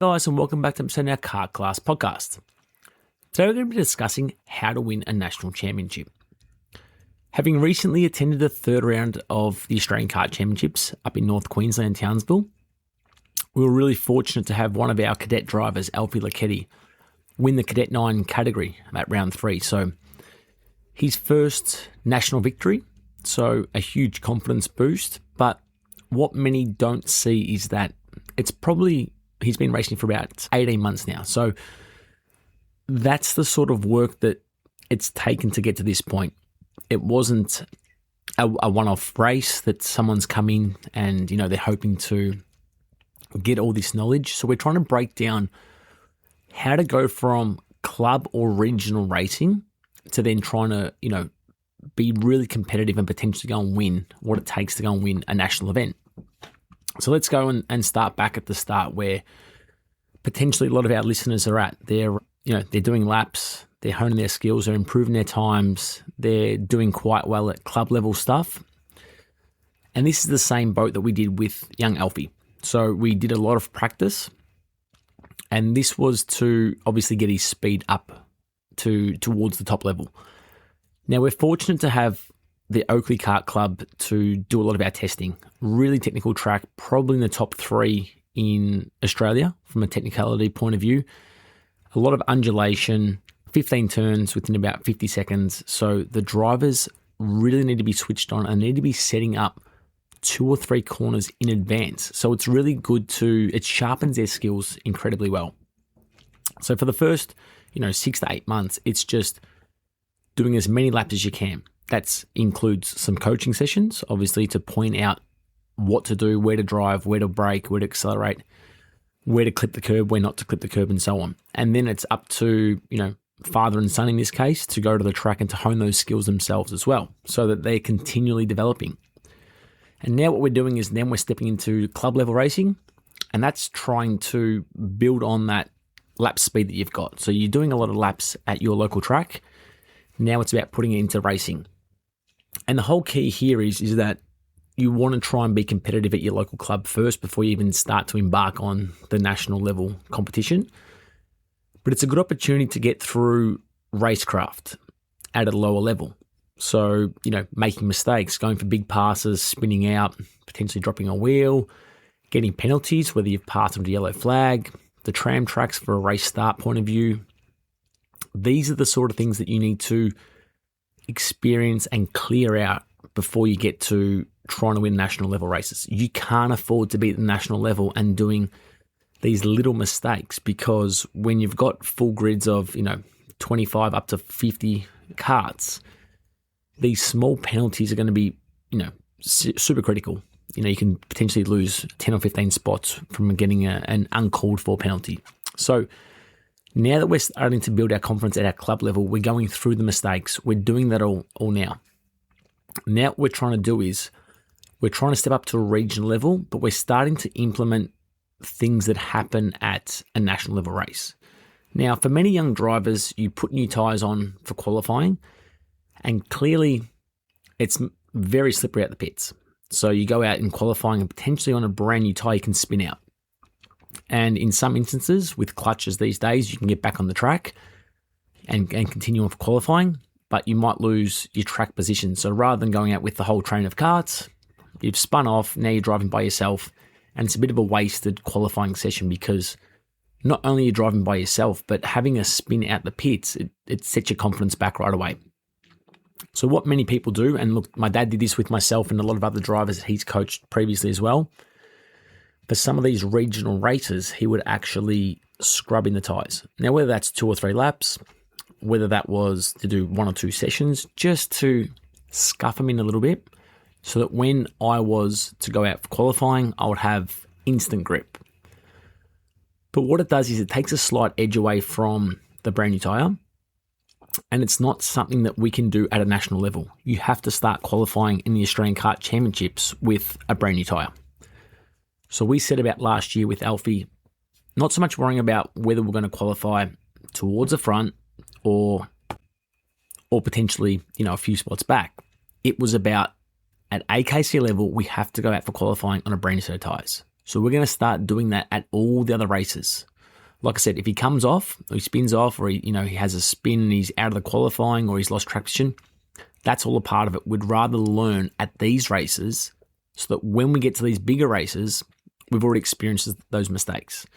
Guys, and welcome back to our Kart Class podcast. Today we're going to be discussing how to win a national championship. Having recently attended the third round of the Australian Kart Championships up in North Queensland, Townsville, we were really fortunate to have one of our cadet drivers, Alfie Lacchetti, win the Cadet 9 category at round 3. So his first national victory, so a huge confidence boost. But what many don't see is that he's been racing for about 18 months now. So that's the sort of work that it's taken to get to this point. It wasn't a one-off race that someone's come in and, they're hoping to get all this knowledge. So we're trying to break down how to go from club or regional racing to then trying to, be really competitive and potentially go and win what it takes to go and win a national event. So let's go and start back at the start where potentially a lot of our listeners are at. They're doing laps, they're honing their skills, they're improving their times, they're doing quite well at club level stuff. And this is the same boat that we did with young Alfie. So we did a lot of practice, and this was to obviously get his speed up towards the top level. Now we're fortunate to have the Oakley Kart Club to do a lot of our testing. Really technical track, probably in the top 3 in Australia from a technicality point of view. A lot of undulation, 15 turns within about 50 seconds. So the drivers really need to be switched on and need to be setting up 2 or 3 corners in advance. So it's really good it sharpens their skills incredibly well. So for the first, 6 to 8 months, it's just doing as many laps as you can. That includes some coaching sessions, obviously, to point out what to do, where to drive, where to brake, where to accelerate, where to clip the curb, where not to clip the curb, and so on. And then it's up to, father and son in this case, to go to the track and to hone those skills themselves as well, so that they're continually developing. And now what we're doing is then we're stepping into club level racing, and that's trying to build on that lap speed that you've got. So you're doing a lot of laps at your local track. Now it's about putting it into racing. And the whole key here is that you want to try and be competitive at your local club first before you even start to embark on the national level competition. But it's a good opportunity to get through racecraft at a lower level. So, making mistakes, going for big passes, spinning out, potentially dropping a wheel, getting penalties, whether you've passed them to yellow flag, the tram tracks for a race start point of view. These are the sort of things that you need to experience and clear out before you get to trying to win national level races. You can't afford to be at the national level and doing these little mistakes, because when you've got full grids of, 25 up to 50 karts, these small penalties are going to be, super critical. You can potentially lose 10 or 15 spots from getting an uncalled for penalty. So now that we're starting to build our confidence at our club level, we're going through the mistakes. We're doing that all now. Now what we're trying to do is we're trying to step up to a regional level, but we're starting to implement things that happen at a national level race. Now, for many young drivers, you put new tyres on for qualifying, and clearly it's very slippery at the pits. So you go out in qualifying and potentially on a brand new tyre, you can spin out. And in some instances, with clutches these days, you can get back on the track and continue on for qualifying, but you might lose your track position. So rather than going out with the whole train of karts, you've spun off, now you're driving by yourself, and it's a bit of a wasted qualifying session, because not only are you driving by yourself, but having a spin out the pits, it sets your confidence back right away. So what many people do, and look, my dad did this with myself and a lot of other drivers that he's coached previously as well, for some of these regional races, he would actually scrub in the tyres. Now, whether that's 2 or 3 laps, whether that was to do 1 or 2 sessions, just to scuff them in a little bit, so that when I was to go out for qualifying, I would have instant grip. But what it does is it takes a slight edge away from the brand new tyre, and it's not something that we can do at a national level. You have to start qualifying in the Australian Kart Championships with a brand new tyre. So we set about last year with Alfie, not so much worrying about whether we're going to qualify towards the front or potentially, a few spots back. It was about, at AKC level, we have to go out for qualifying on a brand new set of tyres. So we're going to start doing that at all the other races. Like I said, if he comes off, or he spins off, or he has a spin and he's out of the qualifying, or he's lost track position, that's all a part of it. We'd rather learn at these races so that when we get to these bigger races, we've already experienced those mistakes.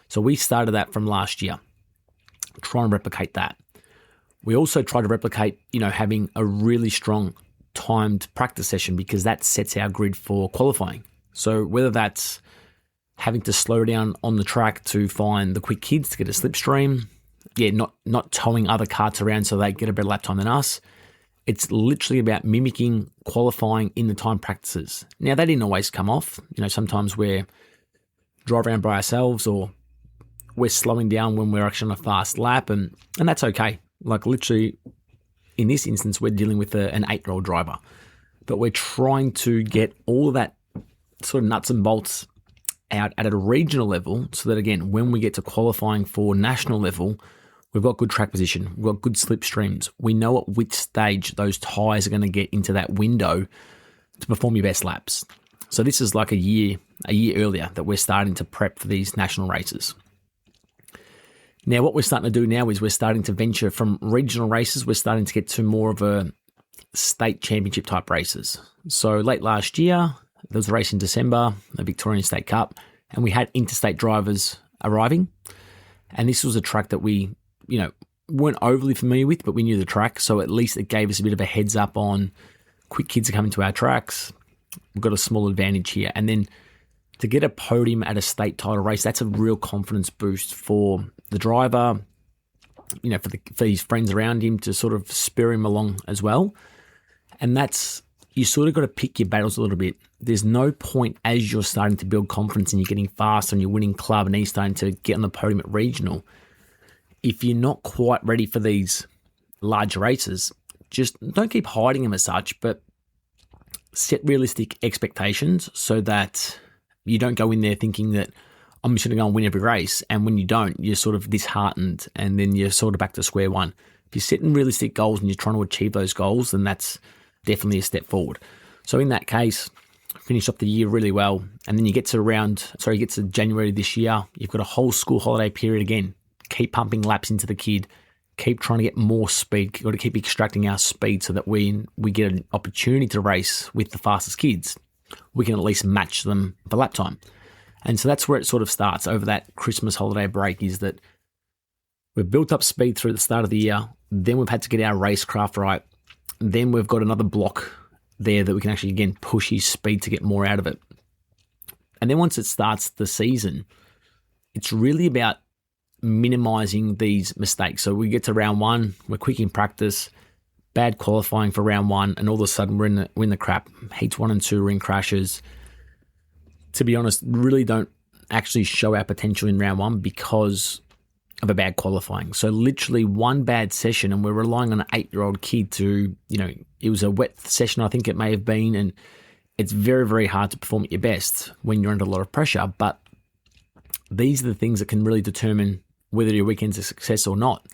So we started that from last year, try and replicate that. We also try to replicate, having a really strong timed practice session, because that sets our grid for qualifying. So whether that's having to slow down on the track to find the quick kids to get a slipstream, not towing other carts around so they get a better lap time than us. It's literally about mimicking qualifying in the time practices. Now, they didn't always come off. Sometimes we're driving around by ourselves, or we're slowing down when we're actually on a fast lap, and that's okay. Like literally, in this instance, we're dealing with an 8-year-old driver. But we're trying to get all of that sort of nuts and bolts out at a regional level, so that, again, when we get to qualifying for national level, we've got good track position, we've got good slipstreams, we know at which stage those tyres are going to get into that window to perform your best laps. So this is like a year earlier that we're starting to prep for these national races. Now, what we're starting to do now is we're starting to venture from regional races, we're starting to get to more of a state championship type races. So late last year, there was a race in December, the Victorian State Cup, and we had interstate drivers arriving. And this was a track that we, weren't overly familiar with, but we knew the track. So at least it gave us a bit of a heads up on quick kids are coming to our tracks. We've got a small advantage here. And then to get a podium at a state title race, that's a real confidence boost for the driver, for his friends around him to sort of spur him along as well. And that's, you sort of got to pick your battles a little bit. There's no point as you're starting to build confidence and you're getting faster and you're winning club and he's starting to get on the podium at regional. If you're not quite ready for these larger races, just don't keep hiding them as such, but set realistic expectations so that you don't go in there thinking that I'm just going to go and win every race. And when you don't, you're sort of disheartened and then you're sort of back to square one. If you're setting realistic goals and you're trying to achieve those goals, then that's definitely a step forward. So in that case, finish up the year really well. And then you get to January this year, you've got a whole school holiday period again. Keep pumping laps into the kid. Keep trying to get more speed. You've got to keep extracting our speed so that we get an opportunity to race with the fastest kids. We can at least match them for lap time. And so that's where it sort of starts over that Christmas holiday break, is that we've built up speed through the start of the year. Then we've had to get our racecraft right. Then we've got another block there that we can actually, again, push his speed to get more out of it. And then once it starts the season, it's really about minimizing these mistakes. So we get to round one, we're quick in practice, bad qualifying for round one, and all of a sudden we're in the crap. Heats 1 and 2 are in crashes. To be honest, really don't actually show our potential in round one because of a bad qualifying. So literally one bad session, and we're relying on an 8-year-old kid to, it was a wet session, I think it may have been, and it's very, very hard to perform at your best when you're under a lot of pressure. But these are the things that can really determine whether your weekend's a success or not.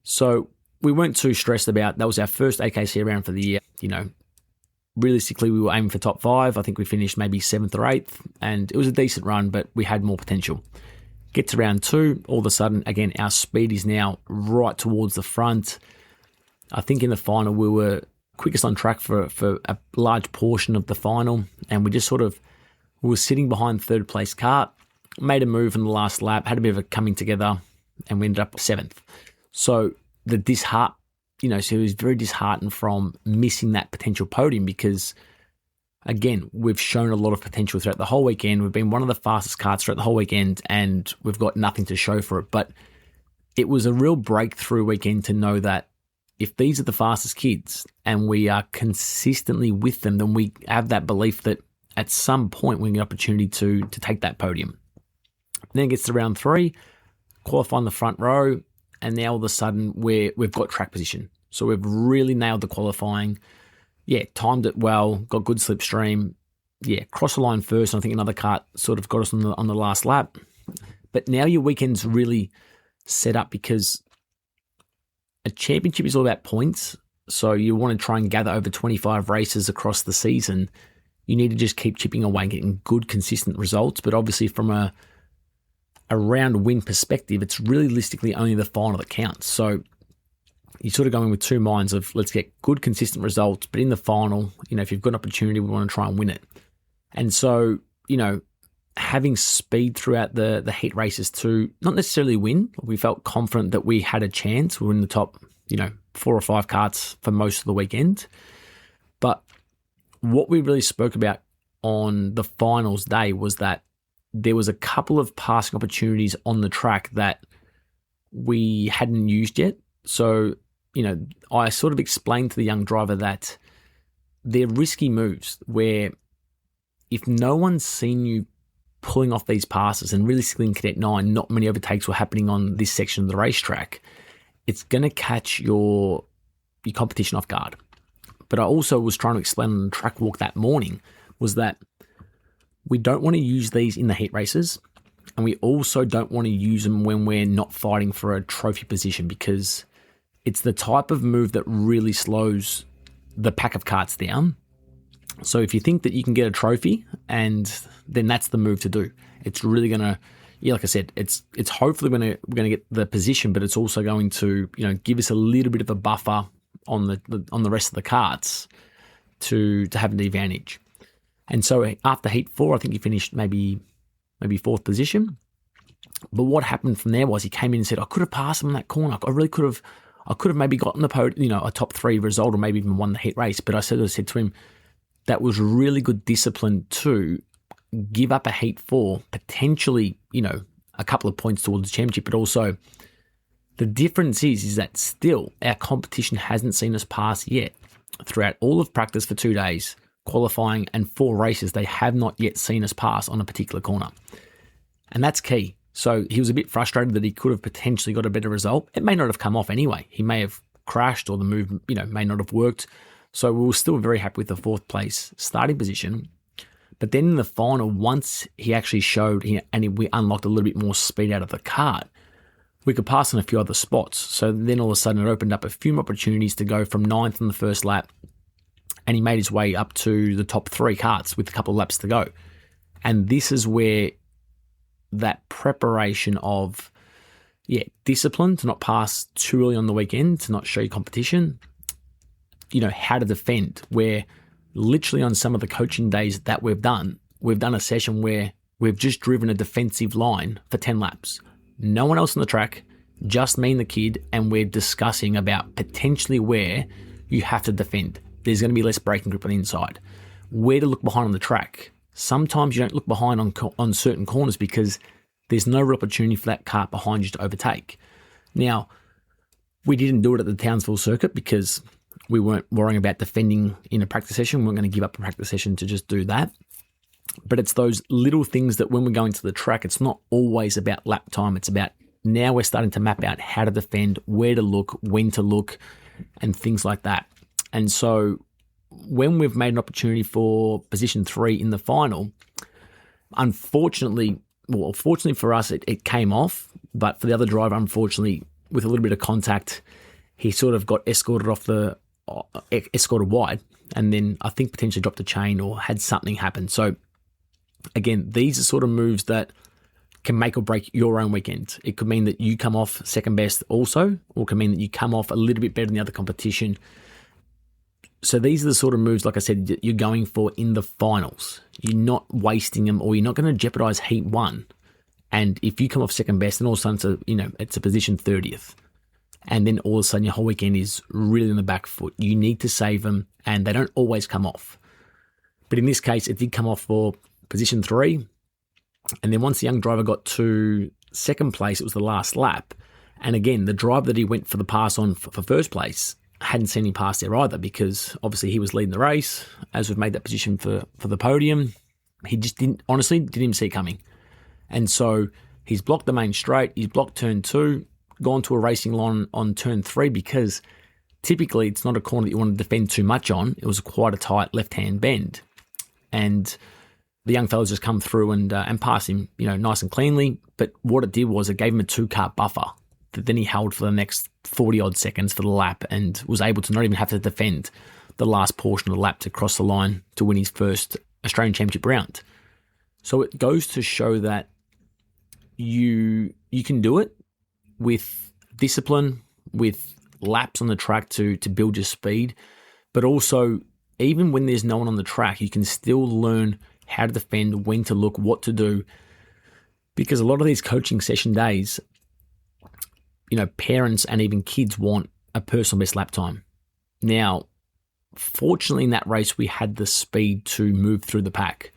So we weren't too stressed about, that was our first AKC round for the year. Realistically, we were aiming for top 5. I think we finished maybe 7th or 8th, and it was a decent run, but we had more potential. Get to round 2, all of a sudden, again, our speed is now right towards the front. I think in the final, we were quickest on track for a large portion of the final, and we were sitting behind third place cart, made a move in the last lap, had a bit of a coming together, and we ended up 7th. So so he was very disheartened from missing that potential podium because, again, we've shown a lot of potential throughout the whole weekend. We've been one of the fastest carts throughout the whole weekend, and we've got nothing to show for it. But it was a real breakthrough weekend to know that if these are the fastest kids and we are consistently with them, then we have that belief that at some point we get an opportunity to take that podium. Then it gets to round 3, qualify in the front row, and now all of a sudden we've got track position. So we've really nailed the qualifying. Yeah, timed it well, got good slipstream. Yeah, cross the line first, and I think another kart sort of got us on the last lap. But now your weekend's really set up because a championship is all about points. So you want to try and gather over 25 races across the season. you need to just keep chipping away and getting good, consistent results. But obviously from a round win perspective, it's realistically only the final that counts. So you're sort of going with two minds of let's get good, consistent results, but in the final, if you've got an opportunity, we want to try and win it. And so, having speed throughout the heat races to not necessarily win, we felt confident that we had a chance. We were in the top, 4 or 5 carts for most of the weekend. But what we really spoke about on the finals day was that there was a couple of passing opportunities on the track that we hadn't used yet. So, I sort of explained to the young driver that they're risky moves where if no one's seen you pulling off these passes, and realistically in Cadet 9, not many overtakes were happening on this section of the racetrack, it's going to catch your competition off guard. But I also was trying to explain on the track walk that morning was that we don't want to use these in the heat races, and we also don't want to use them when we're not fighting for a trophy position, because it's the type of move that really slows the pack of karts down. So if you think that you can get a trophy, and then that's the move to do. It's really going to, like I said, it's hopefully we're going to get the position, but it's also going to, give us a little bit of a buffer on the rest of the karts to have an advantage. And so after heat 4, I think he finished maybe 4th position. But what happened from there was he came in and said, I could have passed him in that corner. I could have maybe gotten the podium, a top 3 result, or maybe even won the heat race. But I said to him, that was really good discipline to give up a heat 4, potentially, a couple of points towards the championship. But also the difference is that still our competition hasn't seen us pass yet. Throughout all of practice for 2 days, qualifying and 4 races, they have not yet seen us pass on a particular corner. And that's key. So he was a bit frustrated that he could have potentially got a better result. It may not have come off anyway. He may have crashed, or the move, may not have worked. So we were still very happy with the 4th place starting position. But then in the final, once he actually showed and we unlocked a little bit more speed out of the kart, we could pass on a few other spots. So then all of a sudden it opened up a few more opportunities to go from 9th on the first lap. And he made his way up to the top 3 karts with a couple of laps to go. And this is where that preparation of, discipline to not pass too early on the weekend, to not show your competition, how to defend, where literally on some of the coaching days that we've done a session where we've just driven a defensive line for 10 laps. No one else on the track, just me and the kid, and we're discussing about potentially where you have to defend. There's going to be less braking grip on the inside. Where to look behind on the track. Sometimes you don't look behind on certain corners because there's no real opportunity for that kart behind you to overtake. Now, we didn't do it at the Townsville circuit because we weren't worrying about defending in a practice session. We weren't going to give up a practice session to just do that. But it's those little things that when we're going to the track, it's not always about lap time. It's about now we're starting to map out how to defend, where to look, when to look, and things like that. And so when we've made an opportunity for position 3 in the final, fortunately for us, it came off. But for the other driver, unfortunately, with a little bit of contact, he sort of got escorted wide, and then I think potentially dropped a chain or had something happen. So again, these are sort of moves that can make or break your own weekend. It could mean that you come off second best also, or it could mean that you come off a little bit better than the other competition. So these are the sort of moves, like I said, that you're going for in the finals. You're not wasting them, or you're not going to jeopardize heat 1. And if you come off second best, then all of a sudden it's a position 30th. And then all of a sudden your whole weekend is really on the back foot. You need to save them, and they don't always come off. But in this case, it did come off for position 3. And then once the young driver got to second place, it was the last lap. And again, the driver that he went for the pass on for first place hadn't seen him pass there either, because obviously he was leading the race. As we've made that position for the podium, he just didn't even see it coming. And so he's blocked the main straight, he's blocked turn 2, gone to a racing line on turn 3, because typically it's not a corner that you want to defend too much on. It was quite a tight left-hand bend. And the young fella's just come through and passed him, nice and cleanly. But what it did was it gave him a 2-kart buffer that then he held for the next 40-odd seconds for the lap, and was able to not even have to defend the last portion of the lap to cross the line to win his first Australian Championship round. So it goes to show that you can do it with discipline, with laps on the track to build your speed, but also even when there's no one on the track, you can still learn how to defend, when to look, what to do. Because a lot of these coaching session days, parents and even kids want a personal best lap time. Now, fortunately in that race, we had the speed to move through the pack.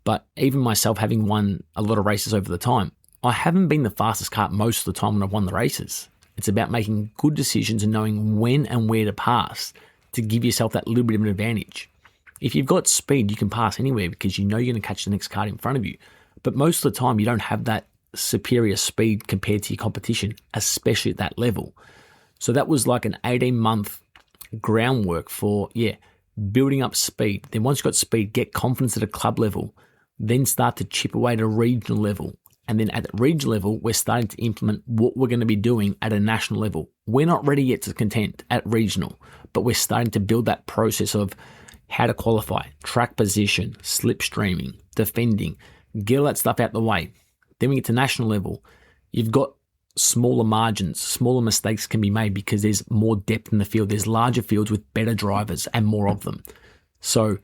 But even myself, having won a lot of races over the time, I haven't been the fastest car most of the time when I've won the races. It's about making good decisions and knowing when and where to pass to give yourself that little bit of an advantage. If you've got speed, you can pass anywhere because you know you're going to catch the next car in front of you. But most of the time, you don't have that superior speed compared to your competition, especially at that level. So that was like an 18-month groundwork for, building up speed. Then once you've got speed, get confidence at a club level, then start to chip away at a regional level. And then at the regional level, we're starting to implement what we're going to be doing at a national level. We're not ready yet to contend at regional, but we're starting to build that process of how to qualify, track position, slipstreaming, defending, get all that stuff out the way. Then we get to national level. You've got smaller margins, smaller mistakes can be made because there's more depth in the field. There's larger fields with better drivers and more of them. So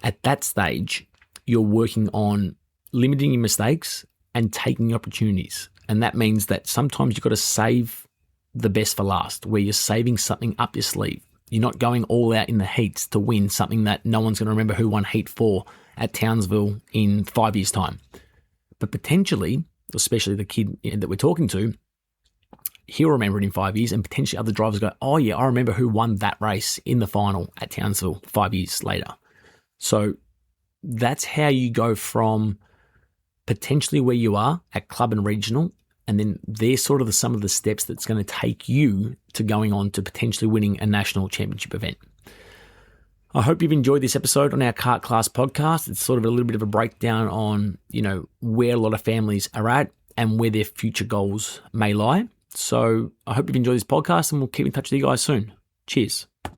at that stage, you're working on limiting your mistakes and taking opportunities. And that means that sometimes you've got to save the best for last, where you're saving something up your sleeve. You're not going all out in the heats to win something that no one's going to remember who won Heat 4 at Townsville in 5 years' time. But potentially, especially the kid that we're talking to, he'll remember it in 5 years, and potentially other drivers go, oh yeah, I remember who won that race in the final at Townsville 5 years later. So that's how you go from potentially where you are at club and regional, and then there's sort of some of the steps that's going to take you to going on to potentially winning a national championship event. I hope you've enjoyed this episode on our Kart Class podcast. It's sort of a little bit of a breakdown on, where a lot of families are at and where their future goals may lie. So I hope you've enjoyed this podcast, and we'll keep in touch with you guys soon. Cheers.